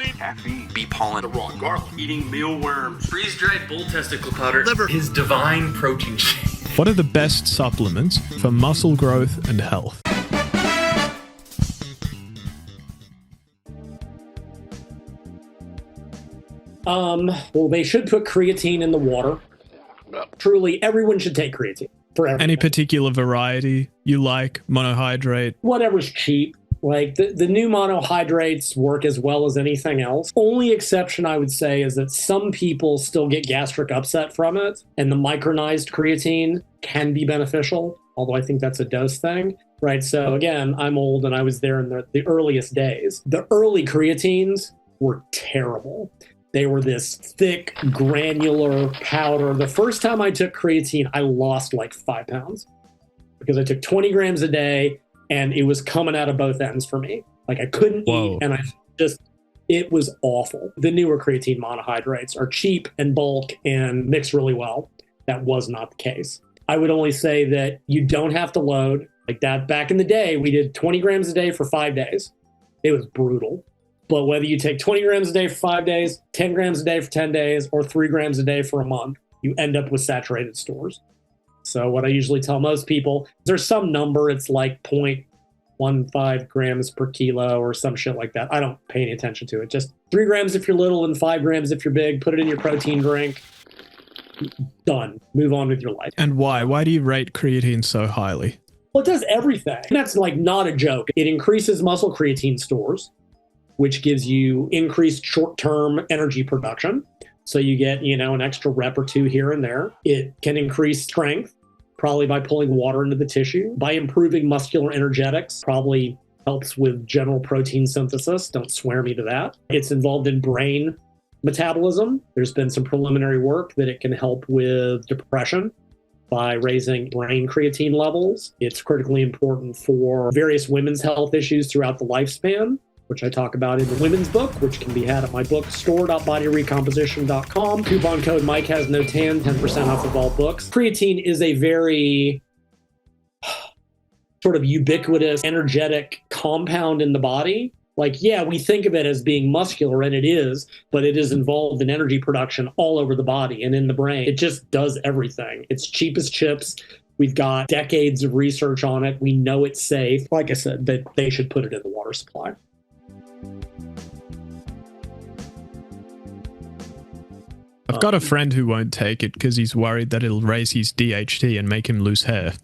caffeine, bee pollen, the raw garlic, eating mealworms, freeze-dried bull testicle powder, liver, his divine protein shake. What are the best supplements for muscle growth and health? Well, they should put creatine in the water. Truly, everyone should take creatine for everything. Any particular variety you like? Monohydrate? Whatever's cheap. Like, the new monohydrates work as well as anything else. Only exception, I would say, is that some people still get gastric upset from it, and the micronized creatine can be beneficial, although I think that's a dose thing, right? So, again, I'm old, and I was there in the earliest days. The early creatines were terrible. They were this thick, granular powder. The first time I took creatine, I lost like 5 pounds because I took 20 grams a day, and it was coming out of both ends for me. Like, I couldn't eat, and it was awful. The newer creatine monohydrates are cheap and bulk and mix really well. That was not the case. I would only say that you don't have to load. Like that, back in the day, we did 20 grams a day for 5 days. It was brutal. But whether you take 20 grams a day for 5 days, 10 grams a day for 10 days, or 3 grams a day for a month, you end up with saturated stores. So what I usually tell most people, there's some number, it's like 0.15 grams per kilo or some shit like that. I don't pay any attention to it. Just 3 grams if you're little and 5 grams if you're big. Put it in your protein drink. Done. Move on with your life. And why? Why do you rate creatine so highly? Well, it does everything. That's like not a joke. It increases muscle creatine stores, which gives you increased short-term energy production. So you get, an extra rep or 2 here and there. It can increase strength, probably by pulling water into the tissue. By improving muscular energetics, probably helps with general protein synthesis. Don't swear me to that. It's involved in brain metabolism. There's been some preliminary work that it can help with depression by raising brain creatine levels. It's critically important for various women's health issues throughout the lifespan, which I talk about in the women's book, which can be had at my book, store.bodyrecomposition.com. Coupon code Mike has no tan, 10% off of all books. Creatine is a very sort of ubiquitous, energetic compound in the body. Like, yeah, we think of it as being muscular, and it is, but it is involved in energy production all over the body and in the brain. It just does everything. It's cheap as chips. We've got decades of research on it. We know it's safe. Like I said, that they should put it in the water supply. I've got a friend who won't take it because he's worried that it'll raise his DHT and make him lose hair.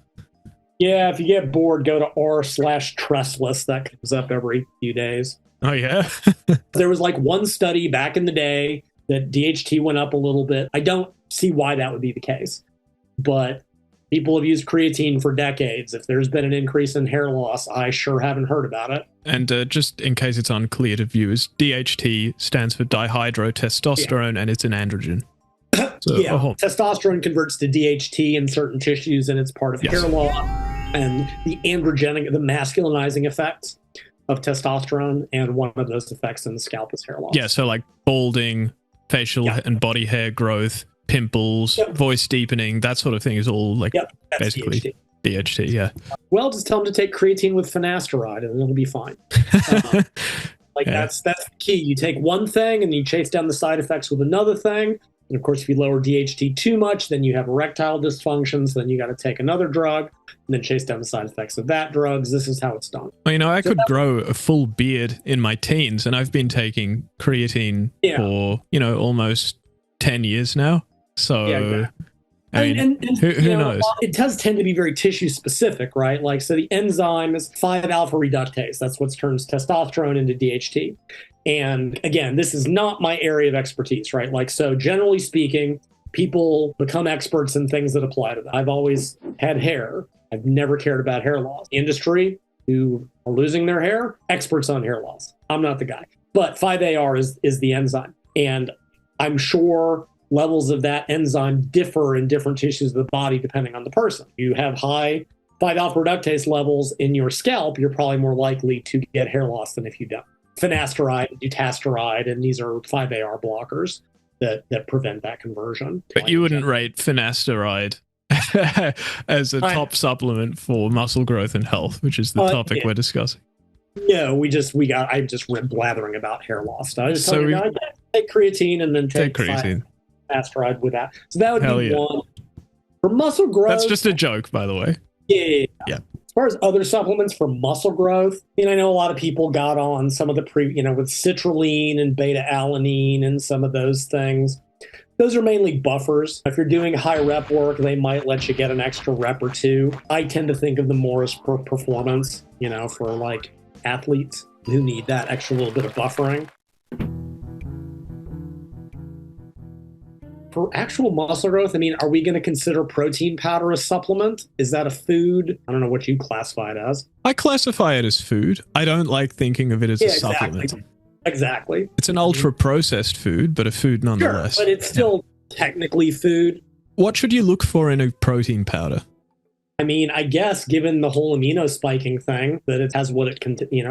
Yeah, if you get bored, go to r/Tressless. That comes up every few days. Oh, yeah? There was like one study back in the day that DHT went up a little bit. I don't see why that would be the case. But people have used creatine for decades. If there's been an increase in hair loss, I sure haven't heard about it. And just in case it's unclear to viewers, DHT stands for dihydrotestosterone, and it's an androgen. So, testosterone converts to DHT in certain tissues, and it's part of hair loss and the androgenic, the masculinizing effects of testosterone, and one of those effects in the scalp is hair loss. Yeah, so like balding, facial and body hair growth, pimples, voice deepening, that sort of thing is all like basically DHT, yeah. Well, just tell them to take creatine with finasteride and it'll be fine. That's the key. You take one thing and you chase down the side effects with another thing. And of course, if you lower DHT too much, then you have erectile dysfunctions. Then you got to take another drug and then chase down the side effects of that drugs. This is how it's done. Well, I could grow a full beard in my teens, and I've been taking creatine for, almost 10 years now. So, I mean, who knows? It does tend to be very tissue specific, right? Like, so the enzyme is 5-alpha reductase. That's what turns testosterone into DHT. And again, this is not my area of expertise, right? Like, so generally speaking, people become experts in things that apply to them. I've always had hair. I've never cared about hair loss. Industry who are losing their hair, experts on hair loss. I'm not the guy. But 5-AR is the enzyme. And I'm sure levels of that enzyme differ in different tissues of the body depending on the person. You have high 5-alpha reductase levels in your scalp, you're probably more likely to get hair loss than if you don't. Finasteride, dutasteride, and these are 5-AR blockers that prevent that conversion. But you wouldn't rate finasteride as a top supplement for muscle growth and health, which is the topic we're discussing. No, I'm just blathering about hair loss stuff. I just tell you, take creatine and then take creatine. finasteride with that. So that would Hell be yeah. one. For muscle growth. That's just a joke, by the way. Yeah. Yeah. As far as other supplements for muscle growth, I know a lot of people got on some of the with citrulline and beta alanine and some of those things. Those are mainly buffers. If you're doing high rep work, they might let you get an extra rep or two. I tend to think of them more as for performance, for like athletes who need that extra little bit of buffering. For actual muscle growth, are we going to consider protein powder a supplement? Is that a food? I don't know what you classify it as. I classify it as food. I don't like thinking of it as a supplement. Exactly. It's an ultra-processed food, but a food nonetheless. Sure, but it's still technically food. What should you look for in a protein powder? I guess given the whole amino spiking thing, that it has what it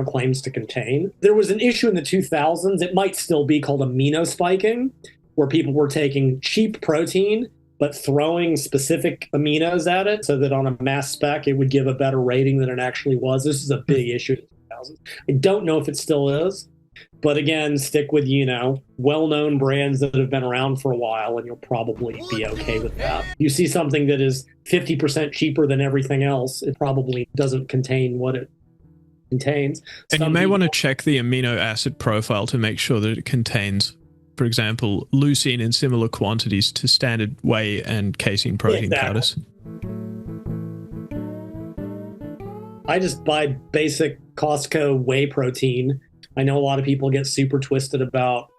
claims to contain. There was an issue in the 2000s. It might still be called amino spiking, where people were taking cheap protein but throwing specific aminos at it so that on a mass spec it would give a better rating than it actually was. This is a big issue in the 2000s. I don't know if it still is, but again, stick with, well-known brands that have been around for a while and you'll probably be okay with that. You see something that is 50% cheaper than everything else, it probably doesn't contain what it contains. And you may want to check the amino acid profile to make sure that it contains, for example, leucine in similar quantities to standard whey and casein protein powders. I just buy basic Costco whey protein. I know a lot of people get super twisted about,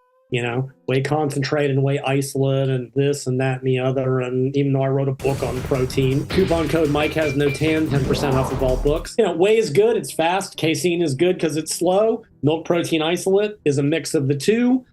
whey concentrate and whey isolate and this and that and the other. And even though I wrote a book on protein, coupon code Mike has no tan, 10% off of all books. Whey is good. It's fast. Casein is good because it's slow. Milk protein isolate is a mix of the two.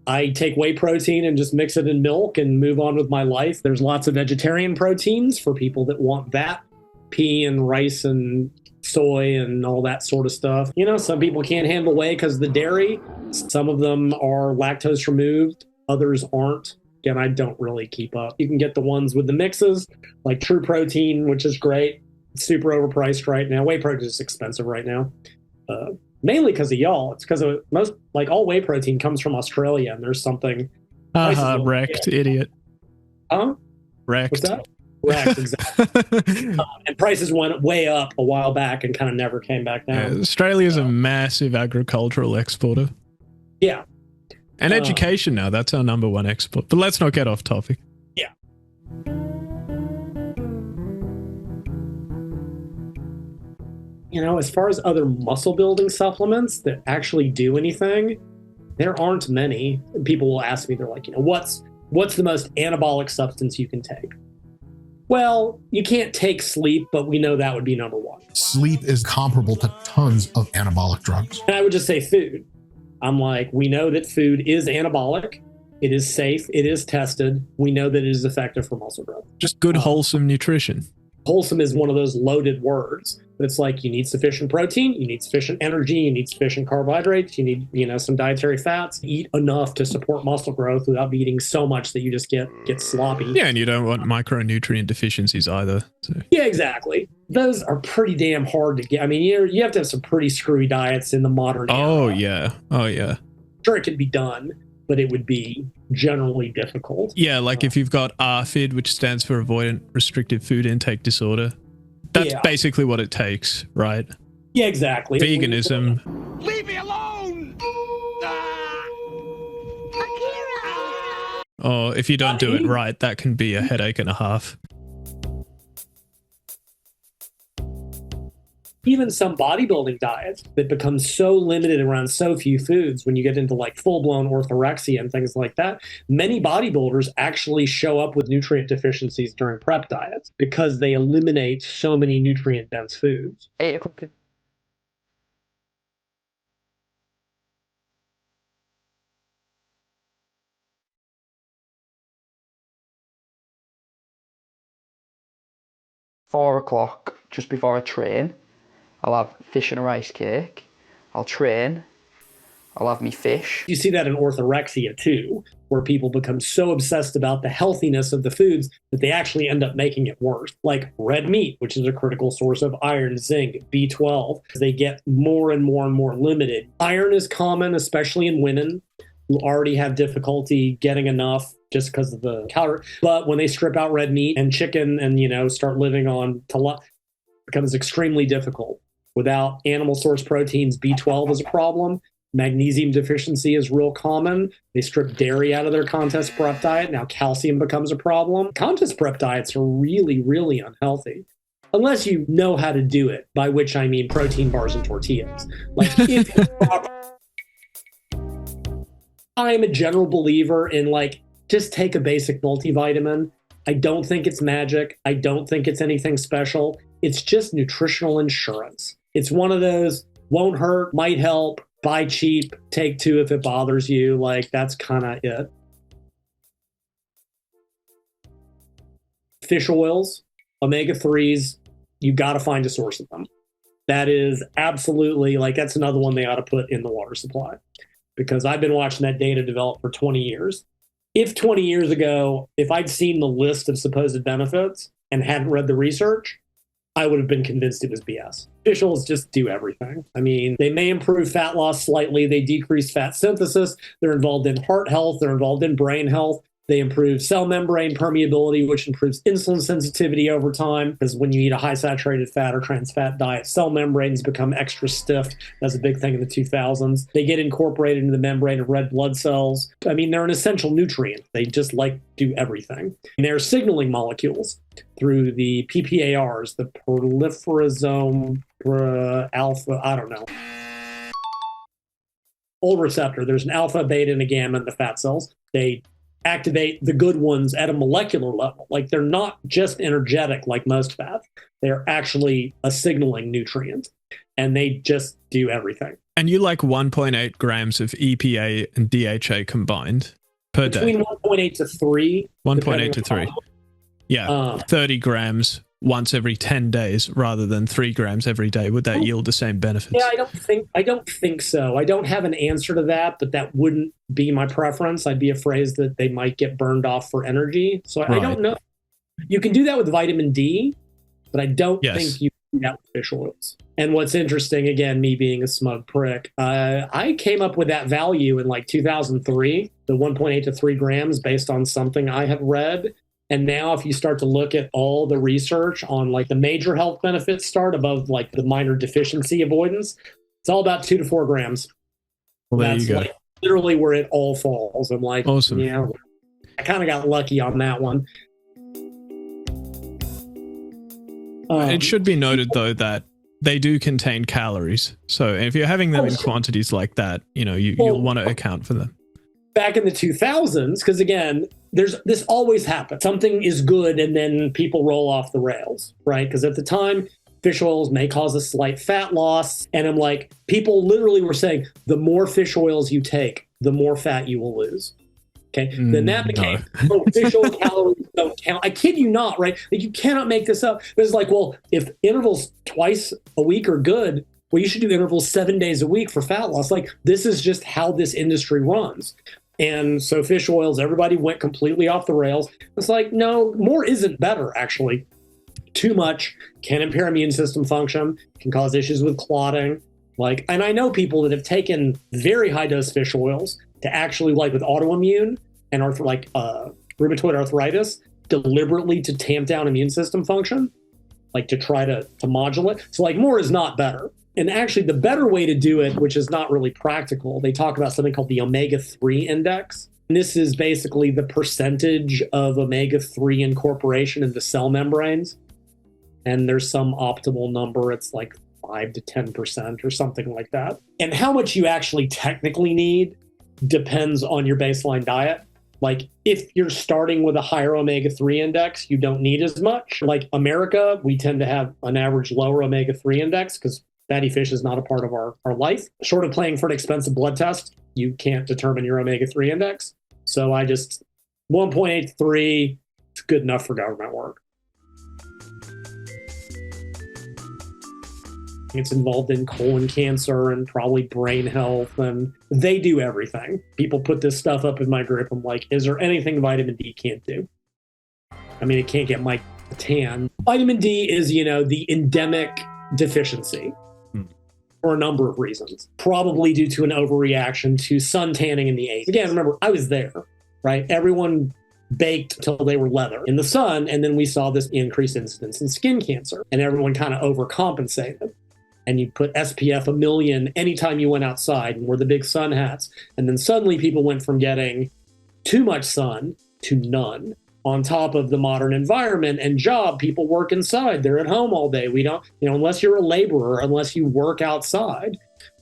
I take whey protein and just mix it in milk and move on with my life. There's lots of vegetarian proteins for people that want that. Pea and rice and soy and all that sort of stuff. Some people can't handle whey because of the dairy. Some of them are lactose removed. Others aren't. Again, I don't really keep up. You can get the ones with the mixes, like True Protein, which is great. It's super overpriced right now. Whey protein is expensive right now. Mainly because of y'all. It's because of all whey protein comes from Australia, and there's something. Wrecked, idiot. Huh? Wrecked. What's that? Wrecked, exactly. And prices went way up a while back and kind of never came back down. Australia is a massive agricultural exporter. Yeah. And education now, that's our number one export. But let's not get off topic. Yeah. As far as other muscle building supplements that actually do anything, there aren't many. People will ask me, they're like, what's the most anabolic substance you can take? Well, you can't take sleep, but we know that would be number one. Sleep is comparable to tons of anabolic drugs. And I would just say food. I'm like, we know that food is anabolic. It is safe. It is tested. We know that it is effective for muscle growth. Just good, wholesome nutrition. Wholesome is one of those loaded words. But it's like you need sufficient protein, you need sufficient energy, you need sufficient carbohydrates, you need, some dietary fats. Eat enough to support muscle growth without eating so much that you just get sloppy. Yeah, and you don't want micronutrient deficiencies either. So. Yeah, exactly. Those are pretty damn hard to get. You have to have some pretty screwy diets in the modern era. Oh, yeah. Sure, it can be done, but it would be generally difficult. Yeah, like if you've got ARFID, which stands for Avoidant Restrictive Food Intake Disorder, that's basically what it takes, right? Yeah, exactly. Veganism. Leave me alone! Or if you don't do it right, that can be a headache and a half. Even some bodybuilding diets that become so limited around so few foods, when you get into full-blown orthorexia and things like that, many bodybuilders actually show up with nutrient deficiencies during prep diets because they eliminate so many nutrient-dense foods. 8 o'clock. $4 just before I train. I'll have fish and a rice cake. I'll train. I'll have me fish. You see that in orthorexia too, where people become so obsessed about the healthiness of the foods that they actually end up making it worse. Like red meat, which is a critical source of iron, zinc, B12. They get more and more and more limited. Iron is common, especially in women who already have difficulty getting enough just because of the calorie. But when they strip out red meat and chicken and, start living on it becomes extremely difficult. Without animal source proteins, B12 is a problem. Magnesium deficiency is real common. They strip dairy out of their contest prep diet. Now calcium becomes a problem. Contest prep diets are really, really unhealthy. Unless you know how to do it, by which I mean protein bars and tortillas. I am a general believer in just take a basic multivitamin. I don't think it's magic. I don't think it's anything special. It's just nutritional insurance. It's one of those, won't hurt, might help, buy cheap, take 2 if it bothers you. That's kind of it. Fish oils, omega-3s, you got to find a source of them. That is absolutely, that's another one they ought to put in the water supply. Because I've been watching that data develop for 20 years. If 20 years ago, if I'd seen the list of supposed benefits and hadn't read the research, I would have been convinced it was BS. Fish oils just do everything. I mean, they may improve fat loss slightly. They decrease fat synthesis. They're involved in heart health. They're involved in brain health. They improve cell membrane permeability, which improves insulin sensitivity over time. Because when you eat a high saturated fat or trans fat diet, cell membranes become extra stiff. That's a big thing in the 2000s. They get incorporated into the membrane of red blood cells. I mean, they're an essential nutrient. They just do everything. And they're signaling molecules through the PPARs, the proliferosome alpha, I don't know. Old receptor. There's an alpha, beta, and a gamma in the fat cells. They activate the good ones at a molecular level. They're not just energetic like most fats. They're actually a signaling nutrient, and they just do everything. And you 1.8 grams of EPA and DHA combined per day? Between 1.8 to 3. 1.8 to 3. Yeah, 30 grams once every 10 days rather than 3 grams every day. Would that yield the same benefits? Yeah, I don't think so. I don't have an answer to that, but that wouldn't be my preference. I'd be afraid that they might get burned off for energy. So I don't know. You can do that with vitamin D, but I don't think you can do that with fish oils. And what's interesting, again, me being a smug prick, I came up with that value in 2003, the 1.8 to 3 grams based on something I had read. And now if you start to look at all the research on the major health benefits start above the minor deficiency avoidance, it's all about 2 to 4 grams. Well, there you go. Literally where it all falls. I'm awesome. Yeah, I kind of got lucky on that one. It should be noted though that they do contain calories. So if you're having them in quantities like that, you'll want to account for them. Back in the 2000s, because again, this always happens. Something is good and then people roll off the rails, right? Because at the time, fish oils may cause a slight fat loss. And I'm people literally were saying, the more fish oils you take, the more fat you will lose. Okay. Then that became, fish oil calories don't count. I kid you not, right? You cannot make this up. It's well, if intervals twice a week are good, well, you should do intervals 7 days a week for fat loss. This is just how this industry runs. And so fish oils, everybody went completely off the rails. It's no, more isn't better, actually. Too much can impair immune system function, can cause issues with clotting. And I know people that have taken very high dose fish oils to actually, with autoimmune and rheumatoid arthritis, deliberately to tamp down immune system function, to try to modulate. So more is not better. And actually, the better way to do it, which is not really practical, they talk about something called the omega-3 index. And this is basically the percentage of omega-3 incorporation into cell membranes. And there's some optimal number. It's 5 to 10% or something like that. And how much you actually technically need depends on your baseline diet. If you're starting with a higher omega-3 index, you don't need as much. America, we tend to have an average lower omega-3 index because fatty fish is not a part of our life. Short of paying for an expensive blood test, you can't determine your omega-3 index. So I just, 1.83, it's good enough for government work. It's involved in colon cancer and probably brain health, and they do everything. People put this stuff up in my group. I'm like, is there anything vitamin D can't do? I mean, it can't get my tan. Vitamin D is, the endemic deficiency for a number of reasons, probably due to an overreaction to sun tanning in the 80s. Again, remember, I was there, right? Everyone baked till they were leather in the sun, and then we saw this increased incidence in skin cancer, and everyone kind of overcompensated. And you put SPF 1,000,000 anytime you went outside and wore the big sun hats. And then suddenly people went from getting too much sun to none. On top of the modern environment and job, people work inside. They're at home all day. We don't, unless you're a laborer, unless you work outside,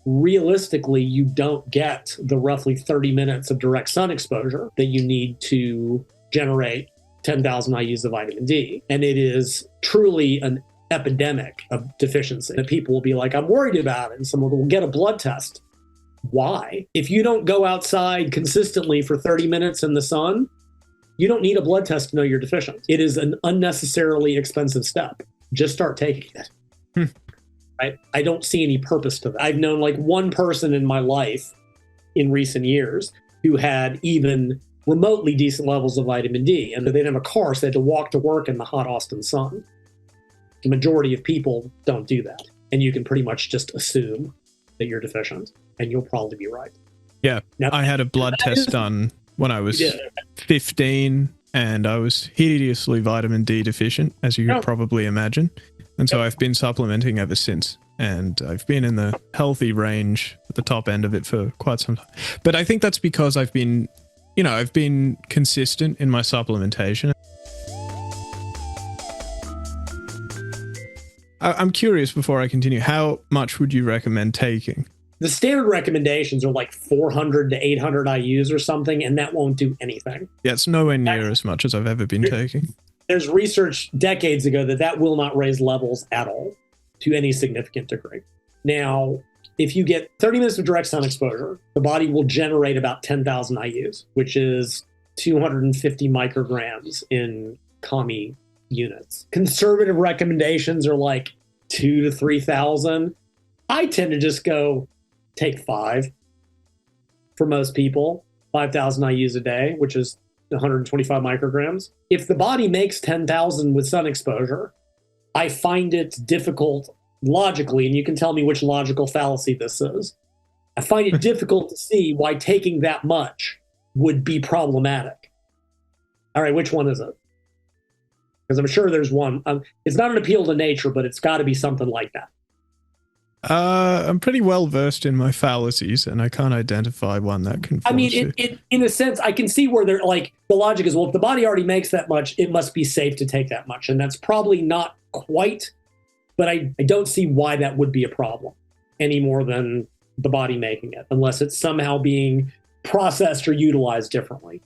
realistically, you don't get the roughly 30 minutes of direct sun exposure that you need to generate 10,000 IUs of vitamin D. And it is truly an epidemic of deficiency that people will be like, I'm worried about it. And someone will get a blood test. Why? If you don't go outside consistently for 30 minutes in the sun, you don't need a blood test to know you're deficient. It is an unnecessarily expensive step. Just start taking it. I don't see any purpose to that. I've known like one person in my life in recent years who had even remotely decent levels of vitamin D, and they didn't have a car, so they had to walk to work in the hot Austin sun. The majority of people don't do that. And you can pretty much just assume that you're deficient, and you'll probably be right. Yeah. Now, I had a blood test done when I was 15, and I was hideously vitamin D deficient, as you could probably imagine. And so I've been supplementing ever since. And I've been in the healthy range at the top end of it for quite some time. But I think that's because I've been consistent in my supplementation. I'm curious, before I continue, how much would you recommend taking? The standard recommendations are like 400 to 800 IUs or something, and that won't do anything. Yeah, it's nowhere near as much as I've ever been taking. There's research decades ago that will not raise levels at all to any significant degree. Now, if you get 30 minutes of direct sun exposure, the body will generate about 10,000 IUs, which is 250 micrograms in COMI units. Conservative recommendations are like 2,000 to 3,000. I tend to just go take 5 for most people, 5,000 IUs a day, which is 125 micrograms. If the body makes 10,000 with sun exposure, I find it difficult logically, and you can tell me which logical fallacy this is. I find it difficult to see why taking that much would be problematic. All right, which one is it? Because I'm sure there's one. It's not an appeal to nature, but it's got to be something like that. I'm pretty well versed in my fallacies, and I can't identify one that conforms. I mean, in a sense, I can see where they're like, the logic is, well, if the body already makes that much, it must be safe to take that much. And that's probably not quite, but I don't see why that would be a problem any more than the body making it, unless it's somehow being processed or utilized differently.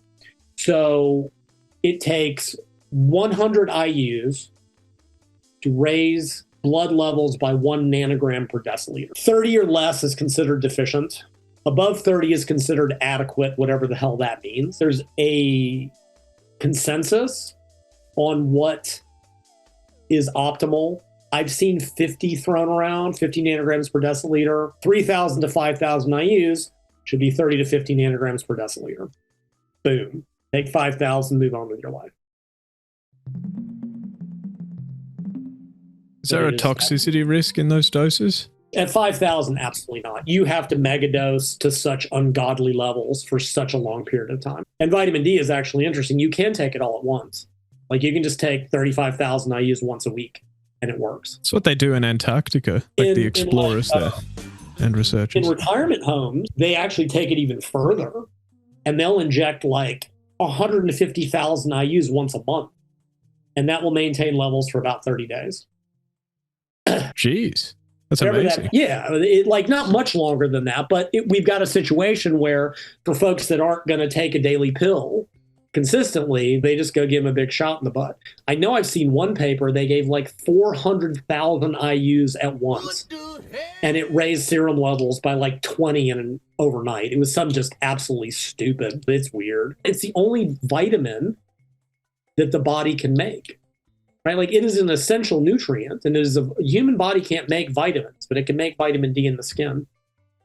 So it takes 100 IUs to raise blood levels by 1 nanogram per deciliter. 30 or less is considered deficient. Above 30 is considered adequate, whatever the hell that means. There's a consensus on what is optimal. I've seen 50 thrown around, 50 nanograms per deciliter. 3,000 to 5,000 IUs should be 30 to 50 nanograms per deciliter. Boom. Take 5,000, move on with your life. Is there a toxicity risk in those doses? At 5,000, absolutely not. You have to megadose to such ungodly levels for such a long period of time. And vitamin D is actually interesting. You can take it all at once. Like you can just take 35,000 IUs once a week, and it works. It's what they do in Antarctica, like the explorers there and researchers. In retirement homes, they actually take it even further, and they'll inject like 150,000 IUs once a month, and that will maintain levels for about 30 days. Jeez, that's amazing. Like not much longer than that, but we've got a situation where for folks that aren't going to take a daily pill consistently, they just go give them a big shot in the butt. I know I've seen one paper, they gave like 400,000 IUs at once, and it raised serum levels by like 20 in an overnight. It was some just absolutely stupid. It's weird. It's the only vitamin that the body can make. right? Like it is an essential nutrient, and the human body can't make vitamins, but it can make vitamin D in the skin.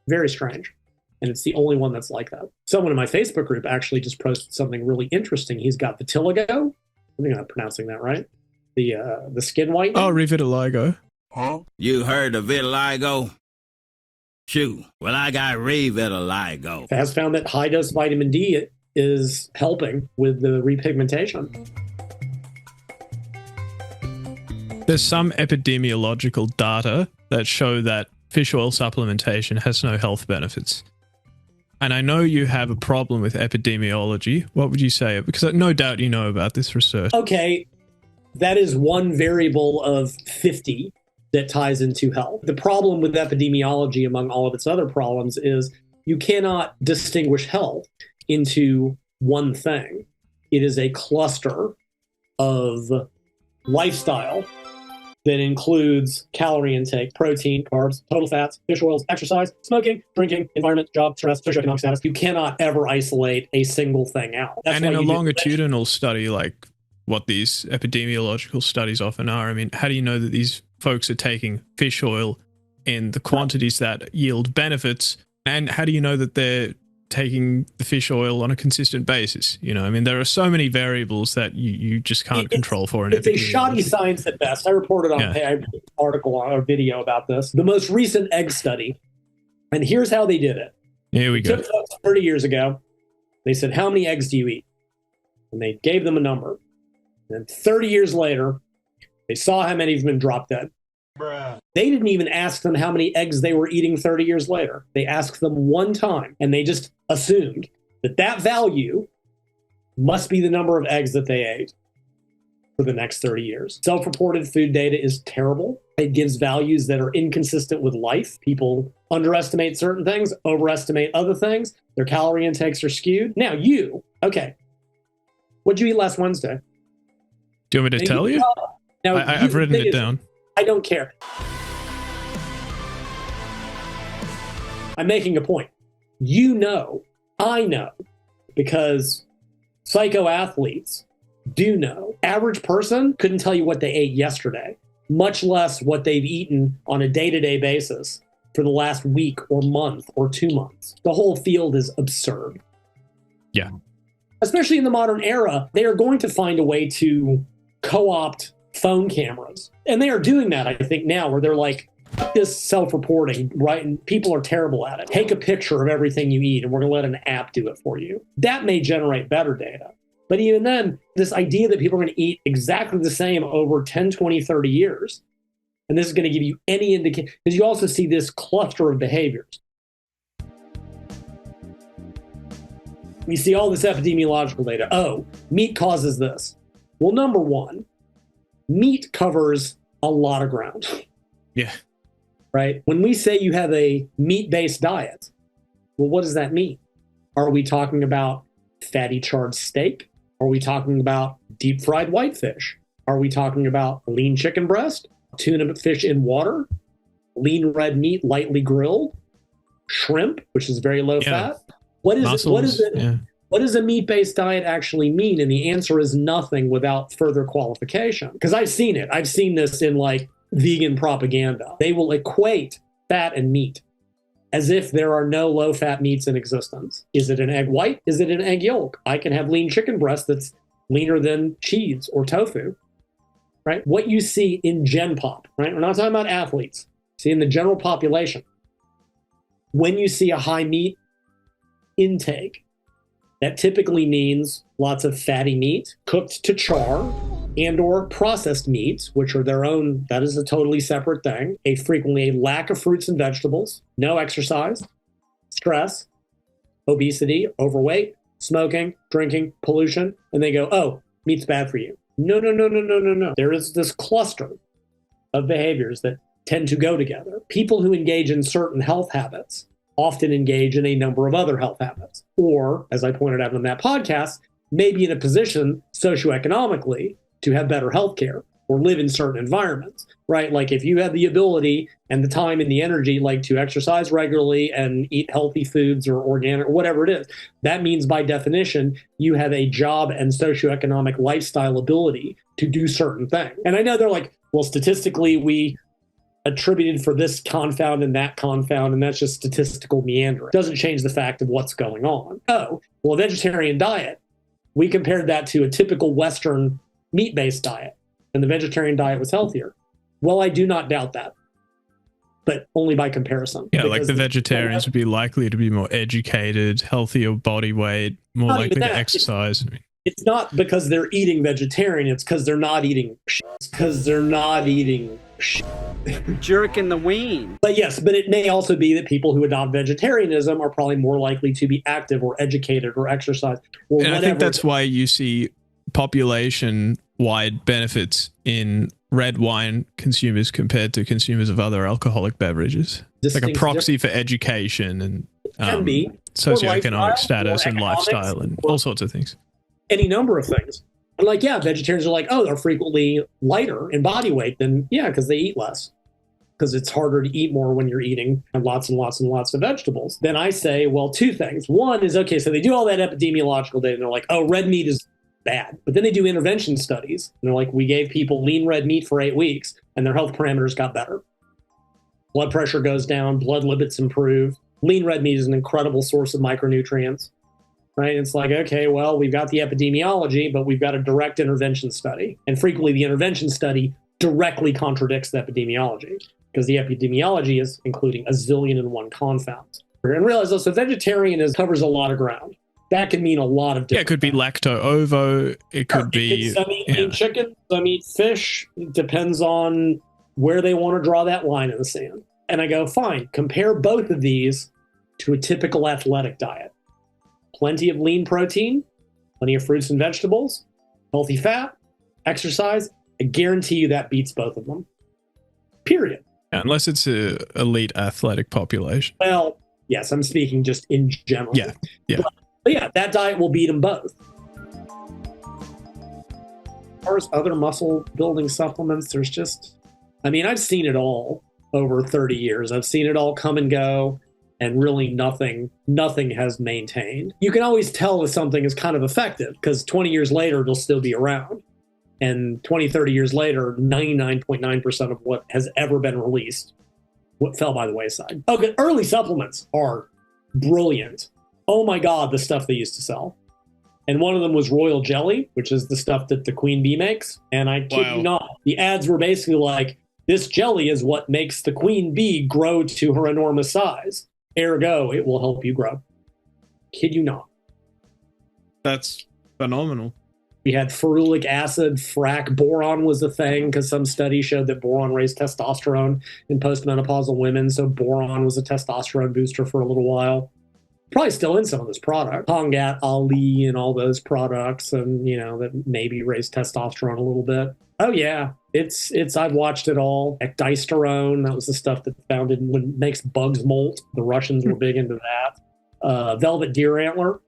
Very strange. And it's the only one that's like that. Someone in my Facebook group actually just posted something really interesting. He's got vitiligo. I think I'm pronouncing that right. The skin whitening. Oh, revitiligo. Huh? You heard of vitiligo? Shoot. Well, I got revitiligo. It has found that high dose vitamin D is helping with the repigmentation. There's some epidemiological data that show that fish oil supplementation has no health benefits. And I know you have a problem with epidemiology. What would you say? Because no doubt you know about this research. Okay, that is one variable of 50 that ties into health. The problem with epidemiology, among all of its other problems, is you cannot distinguish health into one thing. It is a cluster of lifestyle that includes calorie intake, protein, carbs, total fats, fish oils, exercise, smoking, drinking, environment, job, stress, socioeconomic status. You cannot ever isolate a single thing out. That's and in a longitudinal study, like what these epidemiological studies often are, I mean, how do you know that these folks are taking fish oil in the quantities that yield benefits? And how do you know that they're taking the fish oil on a consistent basis? You know, I mean, there are so many variables that you just can't control for an It's a shoddy science at best. I reported on an article or video about this. The most recent egg study, and here's how they did it. Here we go. Took folks 30 years ago. They said, how many eggs do you eat? And they gave them a number. And 30 years later, they saw how many of them dropped dead. They didn't even ask them how many eggs they were eating 30 years later. They asked them one time, and they just assumed that that value must be the number of eggs that they ate for the next 30 years. Self-reported food data is terrible. It gives values that are inconsistent with life. People underestimate certain things, overestimate other things. Their calorie intakes are skewed. Now okay, what'd you eat last Wednesday? Do you want me to tell you? Now, I've written it down. I don't care. I'm making a point. You know, I know, because psycho athletes do know. Average person couldn't tell you what they ate yesterday, much less what they've eaten on a day-to-day basis for the last week or month or 2 months. The whole field is absurd. Yeah. Especially in the modern era, they are going to find a way to co-opt phone cameras. And they are doing that, I think, now, where they're like, this self-reporting, right? And people are terrible at it. Take a picture of everything you eat, and we're going to let an app do it for you. That may generate better data. But even then, this idea that people are going to eat exactly the same over 10, 20, 30 years, and this is going to give you any indication, because you also see this cluster of behaviors. We see all this epidemiological data. Oh, meat causes this. Well, number one, meat covers a lot of ground. Yeah. Right? When we say you have a meat-based diet, well, what does that mean? Are we talking about fatty charred steak? Are we talking about deep fried whitefish? Are we talking about lean chicken breast, tuna fish in water, lean red meat lightly grilled, shrimp, which is very low fat? What does a meat-based diet actually mean? And the answer is nothing without further qualification. Because I've seen it. I've seen this in like vegan propaganda. They will equate fat and meat as if there are no low-fat meats in existence. Is it an egg white? Is it an egg yolk? I can have lean chicken breast that's leaner than cheese or tofu, right? What you see in Gen Pop, right? We're not talking about athletes. See, in the general population, when you see a high meat intake, that typically means lots of fatty meat, cooked to char, and or processed meats, which are their own, that is a totally separate thing. Frequently a lack of fruits and vegetables, no exercise, stress, obesity, overweight, smoking, drinking, pollution, and they go, oh, meat's bad for you. No. There is this cluster of behaviors that tend to go together. People who engage in certain health habits often engage in a number of other health habits. Or, as I pointed out in that podcast, may be in a position socioeconomically to have better health care or live in certain environments, right? Like if you have the ability and the time and the energy, like to exercise regularly and eat healthy foods or organic or whatever it is, that means by definition, you have a job and socioeconomic lifestyle ability to do certain things. And I know they're like, well, statistically, we attributed for this confound and that confound, and that's just statistical meandering. Doesn't change the fact of what's going on. Oh, well, a vegetarian diet, we compared that to a typical Western meat-based diet, and the vegetarian diet was healthier. Well, I do not doubt that, but only by comparison. Yeah, like the vegetarians would be likely to be more educated, healthier body weight, more likely to exercise. It's not because they're eating vegetarian, it's because they're not eating shit. It's because they're not eating shit. Jerking the ween. But yes, but it may also be that people who adopt vegetarianism are probably more likely to be active or educated or exercise. Or and I think that's why you see population-wide benefits in red wine consumers compared to consumers of other alcoholic beverages. Like a proxy for education and socioeconomic status and lifestyle and all sorts of things. Any number of things. And like, yeah, vegetarians are like, oh, they're frequently lighter in body weight than, yeah, because they eat less. Because it's harder to eat more when you're eating lots and lots and lots of vegetables. Then I say, well, two things. One is, okay, so they do all that epidemiological data and they're like, oh, red meat is bad. But then they do intervention studies. And they're like, we gave people lean red meat for 8 weeks and their health parameters got better. Blood pressure goes down, blood lipids improve. Lean red meat is an incredible source of micronutrients. Right? It's like, okay, well, we've got the epidemiology, but we've got a direct intervention study. And frequently the intervention study directly contradicts the epidemiology because the epidemiology is including a zillion and one confounds. And realize also vegetarianism covers a lot of ground. That can mean a lot of different it could be lacto-ovo. It could be... Some eat chicken, some eat fish. It depends on where they want to draw that line in the sand. And I go, fine, compare both of these to a typical athletic diet. Plenty of lean protein, plenty of fruits and vegetables, healthy fat, exercise. I guarantee you that beats both of them. Period. Yeah, unless it's a elite athletic population. Well, yes, I'm speaking just in general. Yeah, yeah. But yeah, that diet will beat them both. As far as other muscle building supplements, there's just, I mean, I've seen it all over 30 years. I've seen it all come and go. And really nothing has maintained. You can always tell if something is kind of effective because 20 years later, it'll still be around. And 20, 30 years later, 99.9% of what has ever been released what fell by the wayside. Okay, early supplements are brilliant. Oh my God, the stuff they used to sell. And one of them was Royal Jelly, which is the stuff that the Queen Bee makes. And I kid you not, the ads were basically like, this jelly is what makes the Queen Bee grow to her enormous size. Ergo, it will help you grow. Kid you not. That's phenomenal. We had ferulic acid, frac, boron was a thing because some studies showed that boron raised testosterone in postmenopausal women. So boron was a testosterone booster for a little while. Probably still in some of this product. Hongat, Ali, and all those products, and that maybe raised testosterone a little bit. Oh yeah, it's. I've watched it all. Ecdysterone, that was the stuff that found in when it makes bugs molt. The Russians were big into that. Velvet deer antler,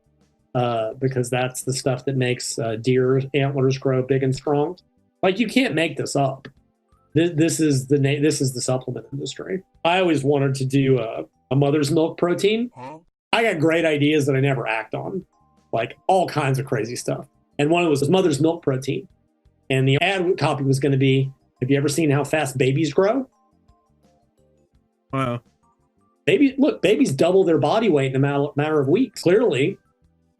because that's the stuff that makes deer antlers grow big and strong. Like you can't make this up. This is the supplement industry. I always wanted to do a mother's milk protein. I got great ideas that I never act on, like all kinds of crazy stuff. And one of them was mother's milk protein. And the ad copy was going to be, have you ever seen how fast babies grow? Wow. Babies double their body weight in a matter of weeks. Clearly,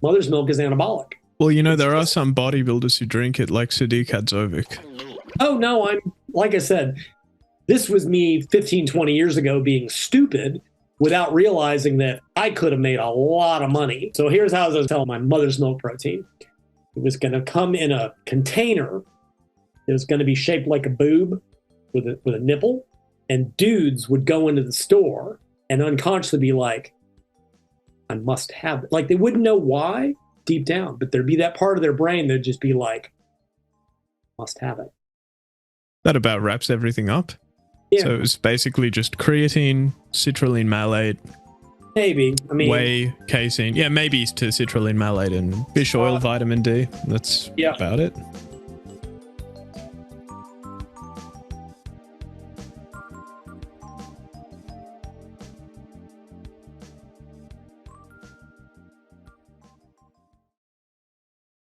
mother's milk is anabolic. Well, there are some bodybuilders who drink it, like Sadiq Hadzovic. Oh, no, like I said, this was me 15, 20 years ago being stupid without realizing that I could have made a lot of money. So here's how I was telling my mother's milk protein. It was going to come in a container. It was going to be shaped like a boob with a nipple. And dudes would go into the store and unconsciously be like, I must have it. Like they wouldn't know why deep down, but there'd be that part of their brain that'd just be like, must have it. That about wraps everything up. Yeah. So it was basically just creatine, citrulline malate. Maybe. I mean, whey, casein. Yeah, maybe to citrulline malate and fish oil, vitamin D. That's about it.